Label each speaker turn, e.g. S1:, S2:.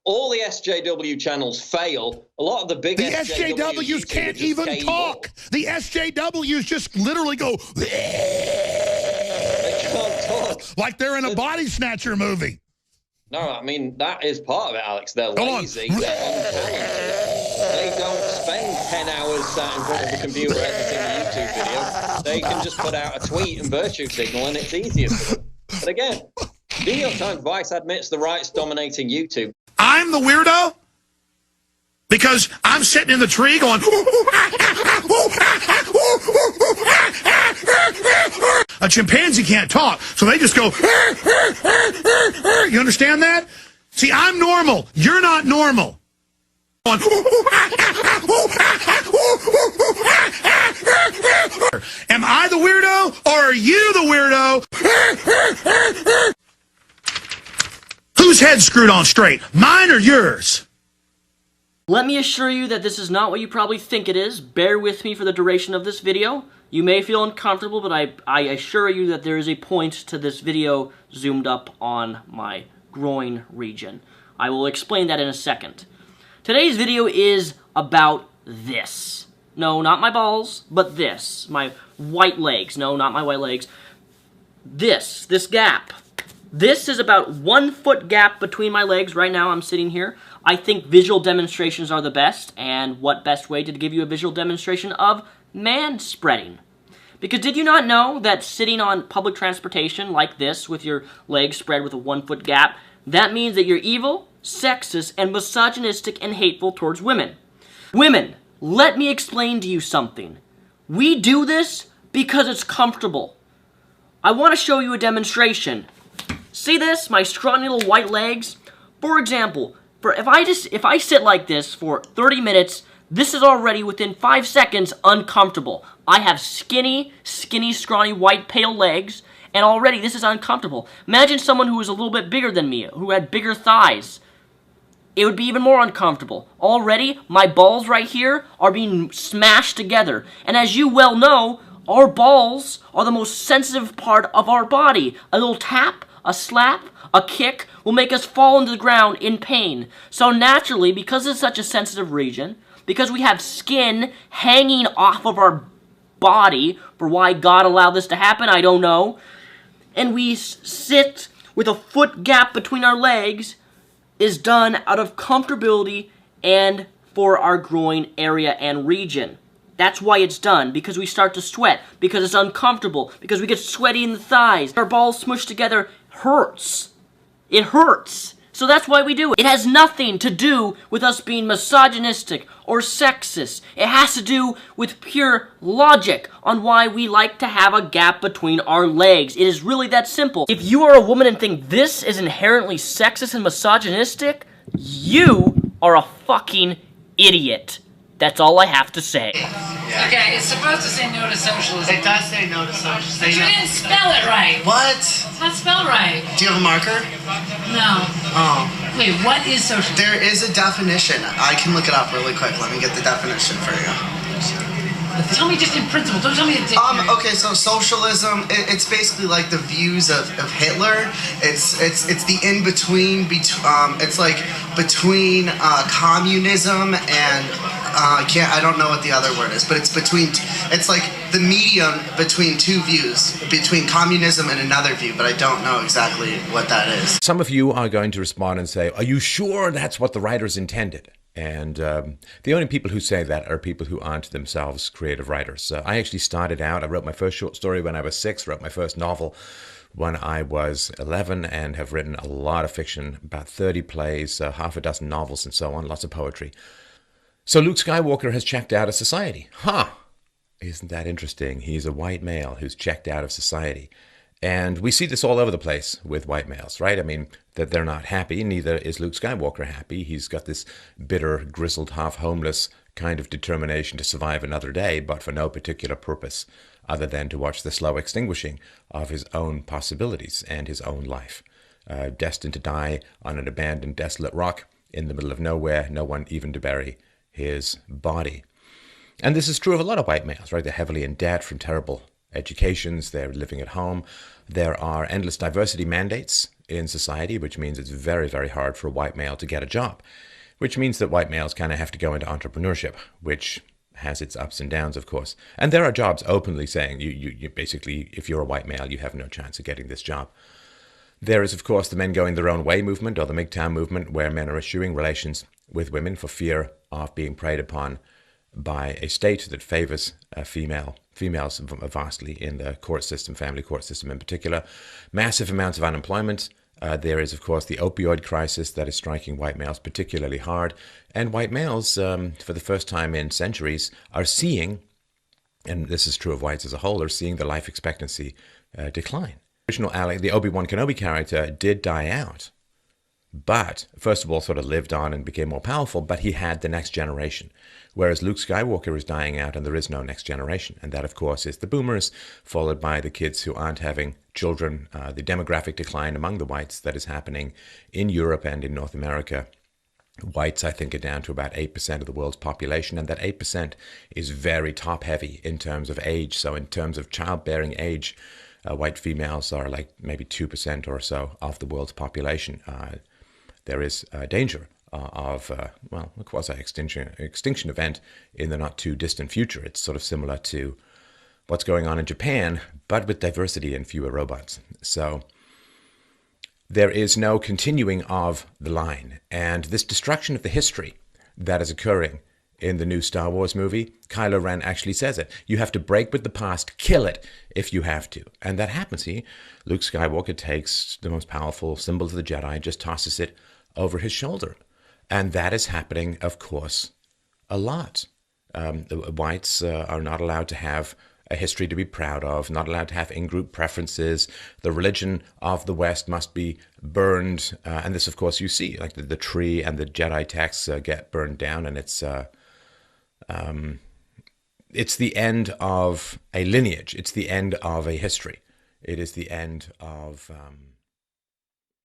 S1: All the SJW channels fail. A lot of the big
S2: SJWs can't even talk. The SJWs just literally go.
S1: They can't talk.
S2: Like they're in a body snatcher movie.
S1: No, I mean, that is part of it, Alex. They're lazy. They're untalented. They don't spend 10 hours sat in front of the computer editing a YouTube video. They can just put out a tweet and virtue signal, and it's easier for them. But again, New York Times Vice admits the right's dominating YouTube.
S2: I'm the weirdo because I'm sitting in the tree going. A chimpanzee can't talk, so they just go. You understand that? See, I'm normal. You're not normal. Am I the weirdo or are you the weirdo? Whose head's screwed on straight? Mine or yours?
S3: Let me assure you that this is not what you probably think it is. Bear with me for the duration of this video. You may feel uncomfortable, but I assure you that there is a point to this video zoomed up on my groin region. I will explain that in a second. Today's video is about this. No, not my balls, but this. My white legs. No, not my white legs. This gap. This is about 1 foot gap between my legs. Right now I'm sitting here. I think visual demonstrations are the best, and what best way to give you a visual demonstration of man-spreading? Because did you not know that sitting on public transportation like this with your legs spread with a 1 foot gap, that means that you're evil, sexist, and misogynistic and hateful towards women? Women, let me explain to you something. We do this because it's comfortable. I want to show you a demonstration. See this? My scrawny little white legs? For example, if I sit like this for 30 minutes, this is already within 5 seconds uncomfortable. I have skinny, scrawny, white, pale legs, and already this is uncomfortable. Imagine someone who was a little bit bigger than me, who had bigger thighs. It would be even more uncomfortable. Already, my balls right here are being smashed together. And as you well know, our balls are the most sensitive part of our body. A little tap, a slap, a kick will make us fall into the ground in pain. So naturally, because it's such a sensitive region, because we have skin hanging off of our body, for why God allowed this to happen, I don't know, and we sit with a foot gap between our legs, is done out of comfortability and for our groin area and region. That's why it's done, because we start to sweat, because it's uncomfortable, because we get sweaty in the thighs. Our balls smushed together hurts. It hurts. So that's why we do it. It has nothing to do with us being misogynistic or sexist. It has to do with pure logic on why we like to have a gap between our legs. It is really that simple. If you are a woman and think this is inherently sexist and misogynistic, you are a fucking idiot. That's all I have to say.
S4: Okay, it's supposed to say no to socialism.
S5: It does say no to socialism.
S4: But you didn't spell it right.
S5: What?
S4: It's not spelled right.
S5: Do you have a marker?
S4: No.
S5: Oh.
S4: Wait, what is socialism?
S5: There is a definition. I can look it up really quick. Let me get the definition for you.
S4: Tell me just in principle. Don't tell me the dictionary.
S5: Okay, so socialism, it's basically like the views of Hitler. It's the in-between, it's like between communism and, I don't know what the other word is, but it's like the medium between two views, between communism and another view, but I don't know exactly what that is.
S6: Some of you are going to respond and say, are you sure that's what the writers intended? And the only people who say that are people who aren't themselves creative writers. I actually started out, I wrote my first short story when I was 6, wrote my first novel when I was 11, and have written a lot of fiction, about 30 plays, half a dozen novels and so on, lots of poetry. So Luke Skywalker has checked out of society. Huh! Isn't that interesting? He's a white male who's checked out of society. And we see this all over the place with white males, right? I mean, that they're not happy. Neither is Luke Skywalker happy. He's got this bitter, grizzled, half-homeless kind of determination to survive another day, but for no particular purpose other than to watch the slow extinguishing of his own possibilities and his own life. Destined to die on an abandoned, desolate rock in the middle of nowhere, no one even to bury his body. And this is true of a lot of white males, right? They're heavily in debt from terrible educations. They're living at home. There are endless diversity mandates in society, which means it's very, very hard for a white male to get a job, which means that white males kind of have to go into entrepreneurship, which has its ups and downs, of course. And there are jobs openly saying you basically, if you're a white male, you have no chance of getting this job. There is, of course, the men going their own way movement, or the MGTOW movement, where men are eschewing relations with women for fear of being preyed upon by a state that favors females vastly in the court system, family court system in particular. Massive amounts of unemployment. There is, of course, the opioid crisis that is striking white males particularly hard. And white males, for the first time in centuries, are seeing, and this is true of whites as a whole, are seeing the life expectancy decline. The original the Obi-Wan Kenobi character did die out, but first of all sort of lived on and became more powerful, but he had the next generation. Whereas Luke Skywalker is dying out and there is no next generation. And that, of course, is the boomers, followed by the kids who aren't having children, the demographic decline among the whites that is happening in Europe and in North America. Whites, I think, are down to about 8% of the world's population, and that 8% is very top-heavy in terms of age. So in terms of childbearing age, white females are like maybe 2% or so of the world's population. There is danger of, a quasi-extinction event in the not-too-distant future. It's sort of similar to what's going on in Japan, but with diversity and fewer robots. So there is no continuing of the line. And this destruction of the history that is occurring in the new Star Wars movie, Kylo Ren actually says it. You have to break with the past, kill it if you have to. And that happens. Luke Skywalker takes the most powerful symbol of the Jedi, just tosses it over his shoulder. And that is happening, of course, a lot. The whites are not allowed to have a history to be proud of, not allowed to have in-group preferences. The religion of the West must be burned. And this, of course, you see, like the tree and the Jedi texts get burned down, and it's the end of a lineage. It's the end of a history. It is the end of